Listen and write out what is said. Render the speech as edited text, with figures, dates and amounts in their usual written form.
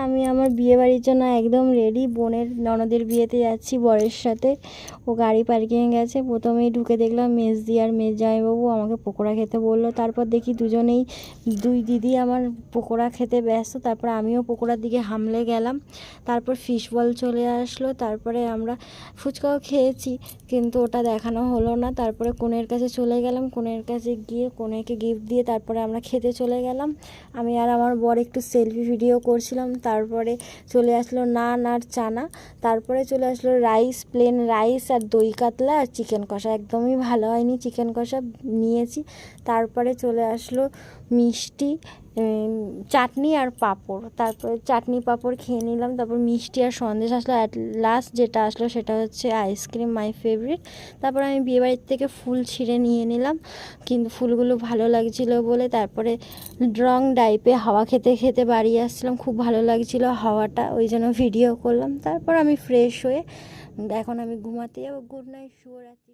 আমি আমার বিয়ে বাড়ির জন্য একদম রেডি। বোনের ননদের বিয়েতে যাচ্ছি বরের সাথে। ও গাড়ি পার্কিংয়ে গেছে। প্রথমেই ঢুকে দেখলাম মেজদি আর মেজ জামাইবাবু আমাকে পকোড়া খেতে বললো। তারপর দেখি দুই দিদি আমার পকোড়া খেতে ব্যস্ত। তারপর আমিও পকোড়ার দিকে হামলে গেলাম। তারপর ফিশ বল চলে আসলো। তারপরে আমরা ফুচকাও খেয়েছি, কিন্তু ওটা দেখানো হলো না। তারপরে কনের কাছে চলে গেলাম। কনের কাছে গিয়ে কনেকে গিফট দিয়ে তারপরে আমরা খেতে চলে গেলাম। আমি আর আমার বর একটু সেলফি ভিডিও করছিলাম। তারপরে চলে আসলো নান আর চানা। তারপরে চলে আসলো রাইস, প্লেন রাইস আর দই কাতলা আর চিকেন কষা। একদমই ভালো হয়নি চিকেন কষা, নিয়েছি। তারপরে চলে আসলো মিষ্টি, চাটনি আর পাঁপড়। তারপরে চাটনি পাঁপড় খেয়ে নিলাম। তারপর মিষ্টি আর সন্দেশ আসলো। অ্যাট লাস্ট যেটা আসলো সেটা হচ্ছে আইসক্রিম, মাই ফেভারিট। তারপর আমি বিয়েবাড়ির থেকে ফুল ছিঁড়ে নিয়ে নিলাম, কিন্তু ফুলগুলো ভালো লাগছিলো বলে। তারপরে রং ডাইপে হাওয়া খেতে খেতে বাড়ি আসছিলাম, খুব ভালো লাগছিলো হাওয়াটা, ওই জন্য ভিডিও করলাম। তারপর আমি ফ্রেশ হয়ে এখন আমি ঘুমাতে যাবো। গুড নাইট, শুভরাত্রি।